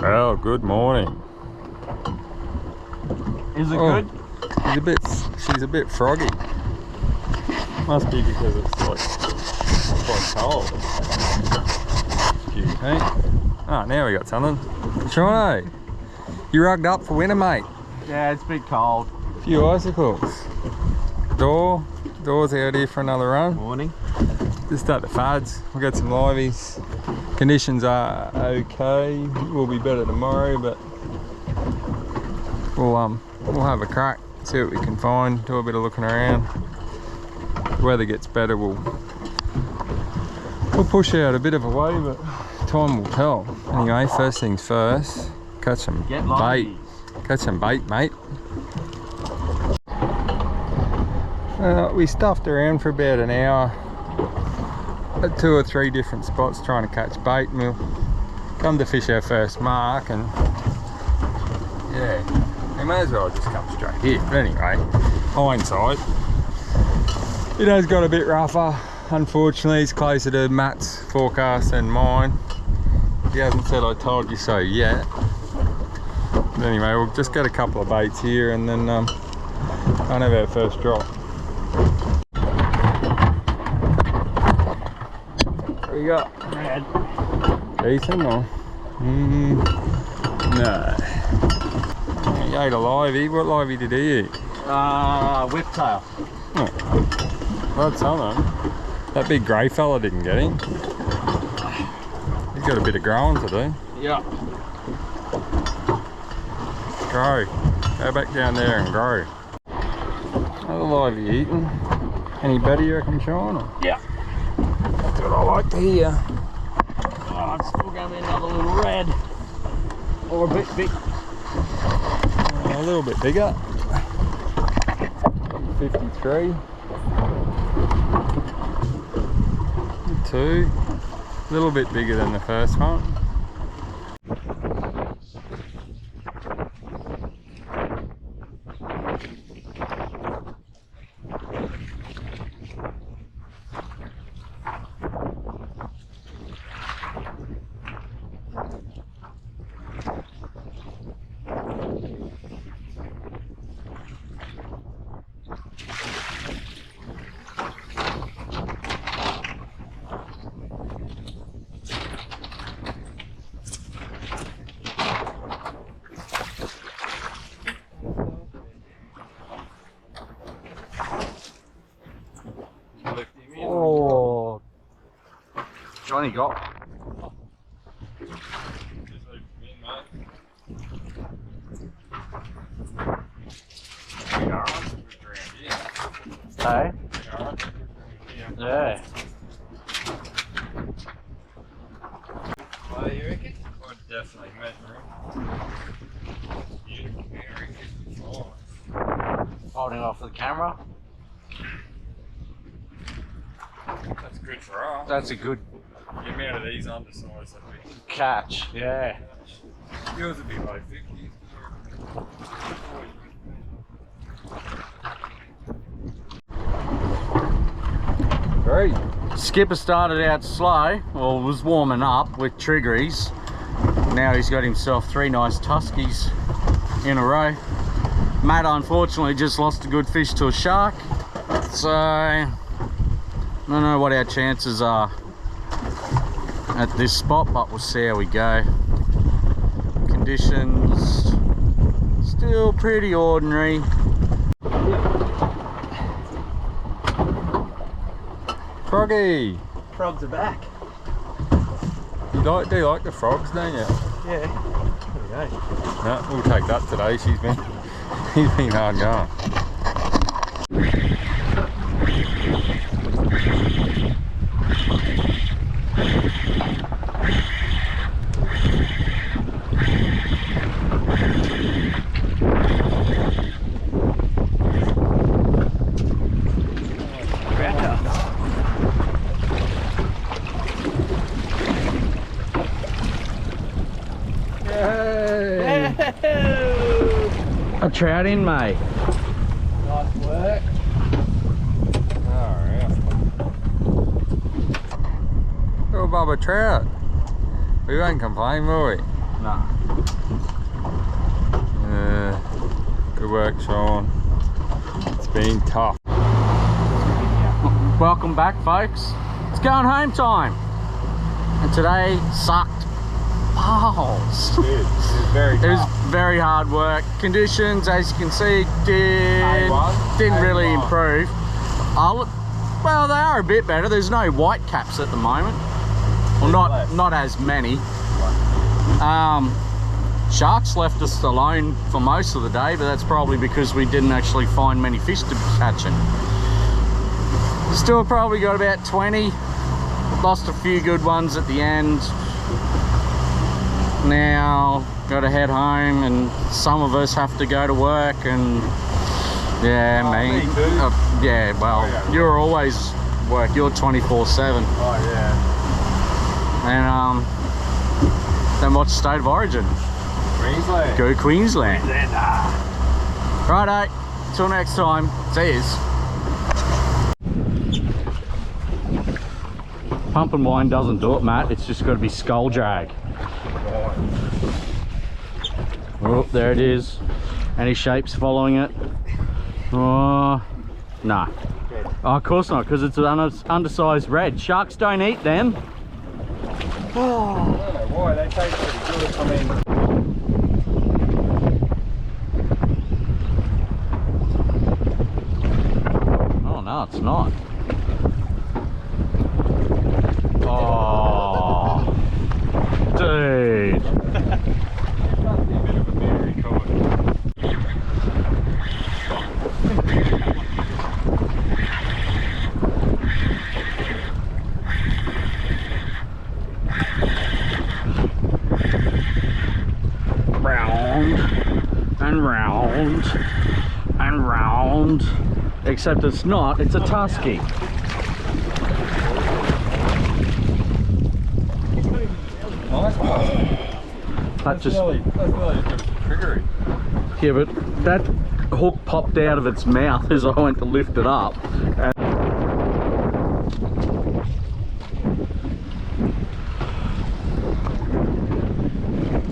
Well, good morning. Is it good? She's a bit froggy. Must be because it's like quite cold. Excuse me. Oh, now we got something. Shawnee, you rugged up for winter, mate. Yeah, it's a bit cold. A few icicles. Door's out here for another run. Morning. Just at the fads. We'll get some liveys. Conditions are okay. Will be better tomorrow, but we'll have a crack, see what we can find, do a bit of looking around. The weather gets better, we'll push out a bit of a way, but time will tell. Anyway, first things first, catch some bait. Catch some bait, mate. We stuffed around for about an hour at 2 or 3 different spots trying to catch bait, and we'll come to fish our first mark, and yeah, we may as well just come straight here. But anyway, hindsight, it has got a bit rougher. Unfortunately, it's closer to Matt's forecast than mine. He hasn't said I told you so yet. But anyway, we'll just get a couple of baits here and then go and have our first drop. What do you got? Red. Decent or? No. You ate a livey. What livey did he eat? Whiptail. Oh, that's something. That big grey fella didn't get him. He's got a bit of growing to do. Yeah. Grow. Go back down there and grow. Another livey eating. Any better, you reckon, Sean? Or? Yeah. That's what I like to hear. Oh, it's still going to be another little red. Or a bit big. A little bit bigger. 53. 2. A little bit bigger than the first one. Oh. Johnny got. Hey? Yeah. Well, you reckon? I'd definitely measure him. Holding off the camera. That's good for us. That's a good The amount of these undersized that we catch. Yeah. yours would be low 50s. Great. Skipper started out slow, or was warming up with triggeries. Now he's got himself 3 nice tuskies in a row. Matt unfortunately just lost a good fish to a shark, so I don't know what our chances are at this spot, but we'll see how we go. Conditions still pretty ordinary. Froggy! Frogs are back. You do you like the frogs, don't you? Yeah. There we go. No, we'll take that today. He's been hard going. A trout in, mate. Nice work. Alright. Little Bubba trout. We won't complain, will we? No. Good work, Sean. It's been tough. Welcome back, folks. It's going home time. And today sucked balls. It was very tough. It was very hard work. Conditions, as you can see, didn't really improve. Well, they are a bit better. There's no white caps at the moment. Well, not as many. Sharks left us alone for most of the day, but that's probably because we didn't actually find many fish to be catching. Still probably got about 20. Lost a few good ones at the end. Now got to head home, and some of us have to go to work, and yeah, me too. Yeah, well, you're always work. You're 24/7. Oh yeah. And then watch State of Origin. Queensland. Go Queensland. Righto. Till next time. See yous. Pump and wind doesn't do it, Matt. It's just got to be skull drag. Oh, there it is. Any shapes following it? Oh, no. Oh, of course not, because it's an undersized red. Sharks don't eat them. Oh. I don't know why, they taste pretty good. I mean... Oh, no, it's not. Oh, dude. Round and round and round. Except it's not, it's a tusky. That's nearly triggery. Yeah, but that hook popped out of its mouth as I went to lift it up. And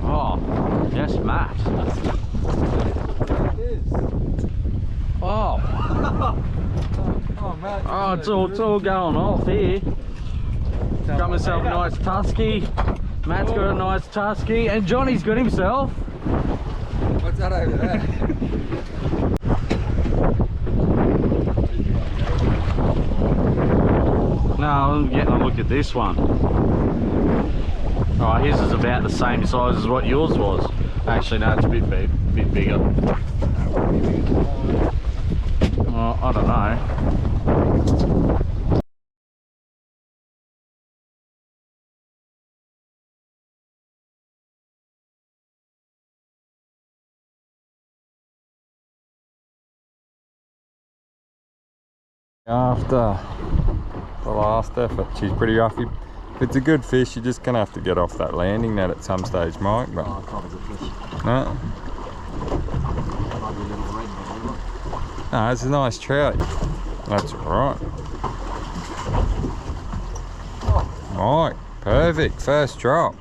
oh, yes, Matt. Oh. Oh, it's all going off here. Got myself a nice tusky. Matt's got a nice tusky, and Johnny's got himself. What's that over there? No, I'm getting a look at this one. Oh, his is about the same size as what yours was. Actually, no, it's a bit bigger. Oh, I don't know. After the last effort, she's pretty rough. If it's a good fish, you're just gonna have to get off that landing net at some stage, Mike. But no, no, it's a nice trout. That's all right. Mike, perfect first drop.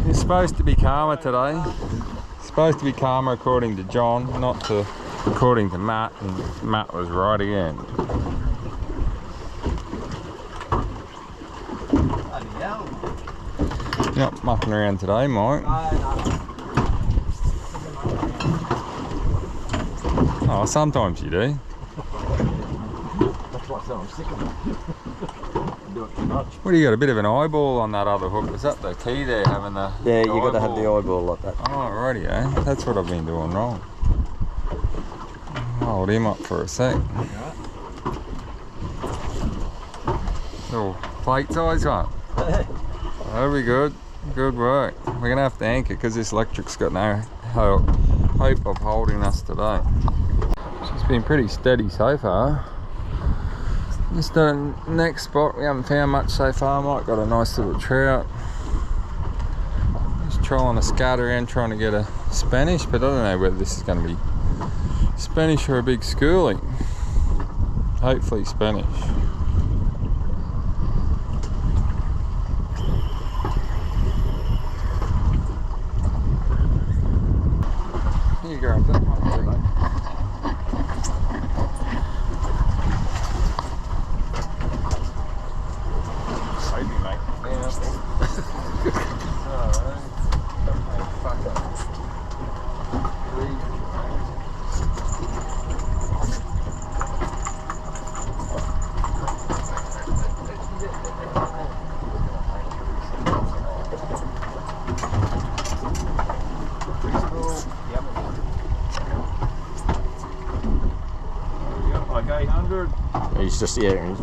It's supposed to be calmer today. Supposed to be calmer according to John, not to according to Matt, and Matt was right again. You're not mucking around today, Mike. Oh, sometimes you do. That's why I said I'm sick of it. Do it too much. What do you got? A bit of an eyeball on that other hook? Is that the key there, having the Yeah, the you got to have the eyeball? eyeball like that. Oh, righty, eh? That's what I've been doing wrong. Hold him up for a sec. Little plate size one. That'll be good. Good work. We're gonna have to anchor because this electric's got no hope of holding us today. She's been pretty steady so far. Just the next spot, we haven't found much so far. Might got a nice little trout. Just trying to scout around trying to get a Spanish, but I don't know whether this is going to be Spanish or a big schooling. Hopefully Spanish. it's just, yeah.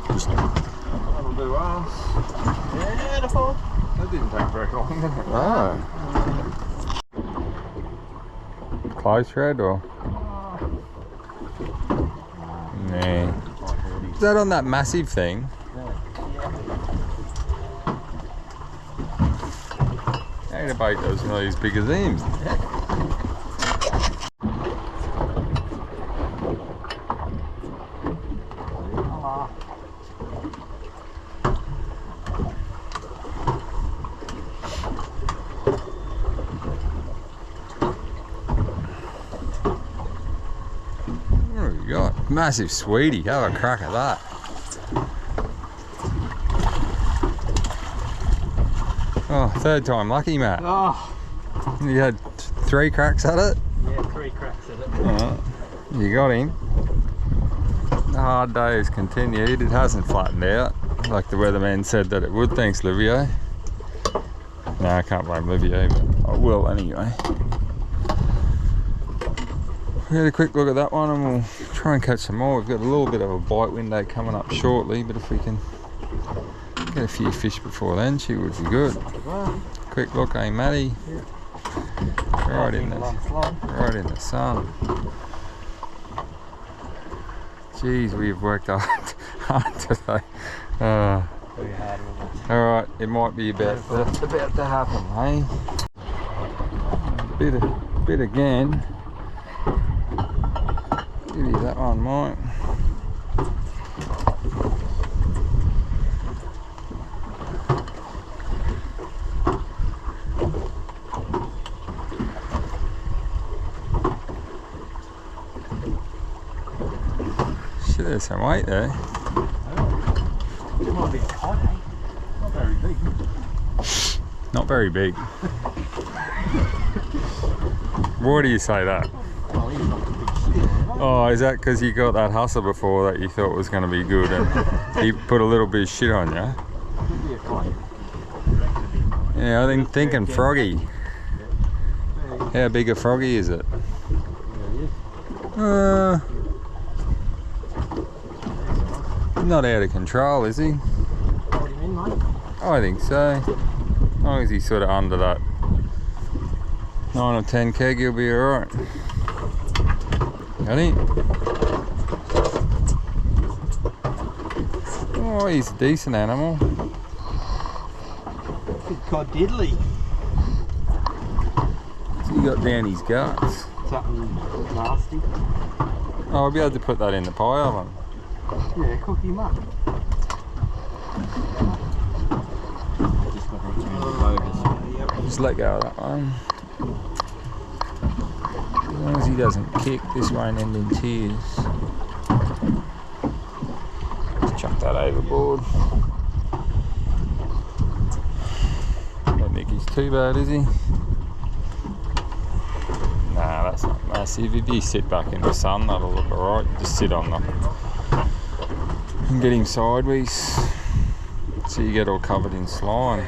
Just, That'll do us. beautiful. That didn't take very long, did it? Oh. Close thread or? Nah. Is that on that massive thing? How the bait doesn't really as big as him. What have we got? Massive sweetie. Have a crack at that. Oh, third time lucky, Matt. Oh. You had 3 cracks at it? Yeah, 3 cracks at it. Alright. You got him. The hard day has continued. It hasn't flattened out like the weatherman said that it would. Thanks, Livier. No, I can't blame Livier, but I will anyway. We had a quick look at that one and we'll try and catch some more. We've got a little bit of a bite window coming up shortly, but if we can get a few fish before then, she would be good. Quick look, eh, Matty? Right in the sun. Jeez, we've worked hard today. Very hard with it. Alright, it might be about to happen, eh? Bit again. Give you that one, Mike. Shit, there's some weight there. It might be odd, eh? Not very big. Not very big. Why do you say that? Oh, he's not a big shit. Oh, is that because you got that hustle before that you thought was going to be good and he put a little bit of shit on you? Could be a client. Yeah, I think thinking froggy. How big a froggy is it? Not out of control, is he? Hold him in, mate. I think so. As long as he's sort of under that 9 or 10 keg, he'll be alright. Got him? Oh, he's a decent animal. Big cod diddly. What's he got down his guts? Something nasty. Oh, I'll be able to put that in the pie oven. Yeah, cook him up. Just let go of that one. As long as he doesn't kick, this won't end in tears. Just chuck that overboard. Don't think he's too bad, is he? Nah, that's not massive. If you sit back in the sun, that'll look alright. Just sit on them and get him sideways so you get all covered in slime.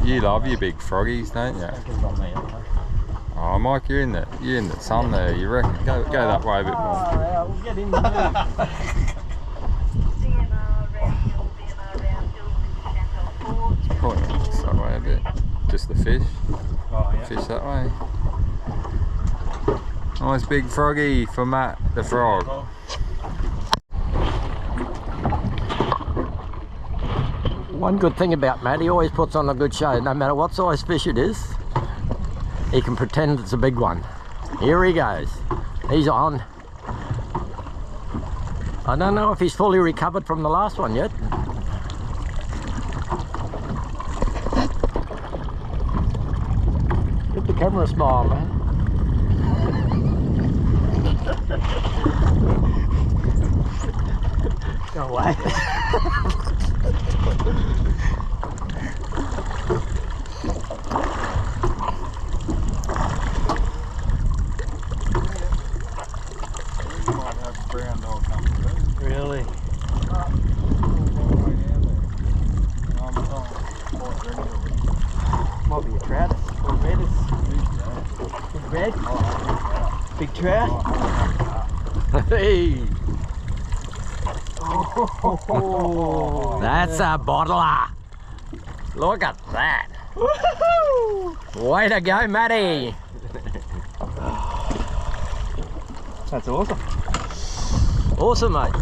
You love your big froggies, don't you? Oh, Mike, you're in the sun there. You reckon? Go that way a bit more. We'll get in there. Probably not just that way a bit. Just the fish. Oh, yeah. Fish that way. Nice big froggy for Matt the frog. One good thing about Matt, he always puts on a good show. No matter what size fish it is, he can pretend it's a big one. Here he goes. He's on. I don't know if he's fully recovered from the last one yet. Give the camera a smile, man. Go away. Really? Might be a trout or redis. Big red? Big trout? Hey! That's a bottler. Look at that. Way to go, Matty. That's awesome. Awesome, mate.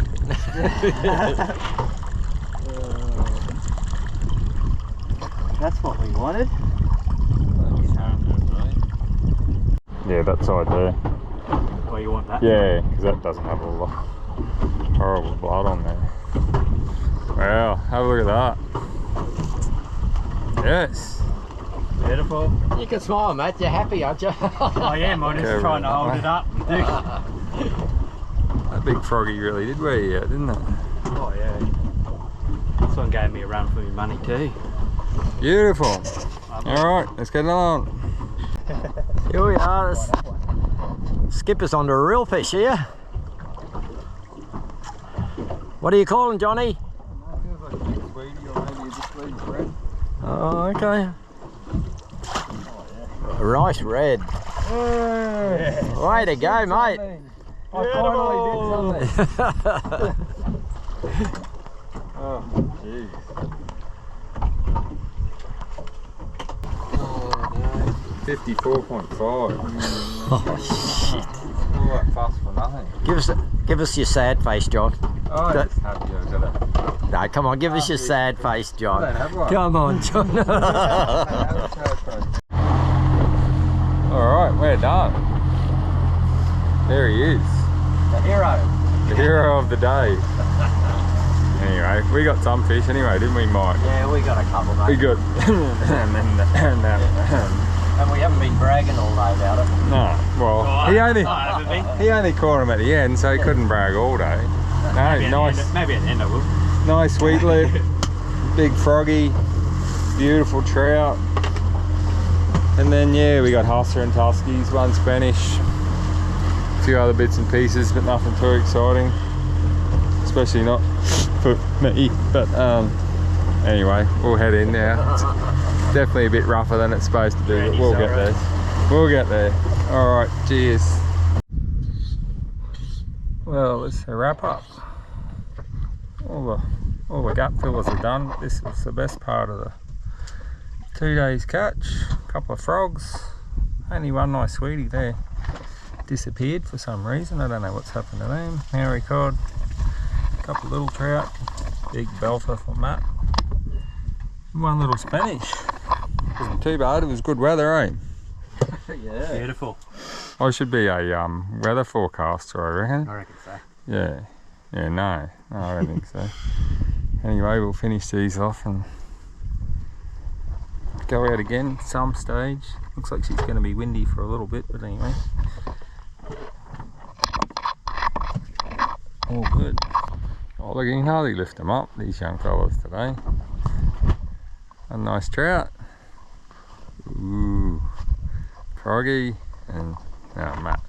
That's what we wanted. Yeah, that side there. Well, you want that? Yeah, because that doesn't have all the horrible blood on there. Wow, have a look at that. Yes. Beautiful. You can smile, mate. You're happy, aren't you? I am. I'm just trying to hold it up. That big froggy really did wear you out, didn't it? Oh yeah. This one gave me a run for my money too. Beautiful. Alright, let's get along. Here we are. Skipper's on the real fish here. What are you calling, Johnny? Feels like a big sweetie or maybe a big sweetie bread. Oh, okay. Rice red. Yeah. Way to go, mate. I finally did something. Oh, jeez. Oh, no. 54.5. Oh, shit. All that fuss for nothing. Give us your sad face, John. Oh, I'm just happy I've got it. No, come on, give us your sad face, I John. don't have one. Come on, John. Alright, we're done. There he is. The hero. The hero of the day. Anyway, we got some fish anyway, didn't we, Mike? Yeah, we got a couple, mate. We got... And we haven't been bragging all day about it. No, well, he only caught him at the end, so he couldn't brag all day. No, nice. Maybe at the end I will. Nice sweet lip, big froggy, beautiful trout. And then, yeah, we got Hussar and Tuskies, one Spanish, a few other bits and pieces, but nothing too exciting. Especially not for me, but anyway, we'll head in now. It's definitely a bit rougher than it's supposed to be, but we'll get there. We'll get there. Alright, cheers. Well, it's a wrap up. All the gap fillers are done. This was the best part of the 2 days catch. A couple of frogs. Only one nice sweetie there. Disappeared for some reason. I don't know what's happened to them. Maori cod. A couple of little trout. Big belter for Matt. One little Spanish. Wasn't too bad. It was good weather, eh? Yeah. Beautiful. I should be a weather forecaster, I reckon. I reckon so. Yeah. Yeah, no, I don't think so. Anyway, we'll finish these off and go out again some stage. Looks like she's going to be windy for a little bit, but anyway. All good. Oh, look, you can hardly lift them up, these young fellas today. A nice trout. Ooh, froggy, and now Matt.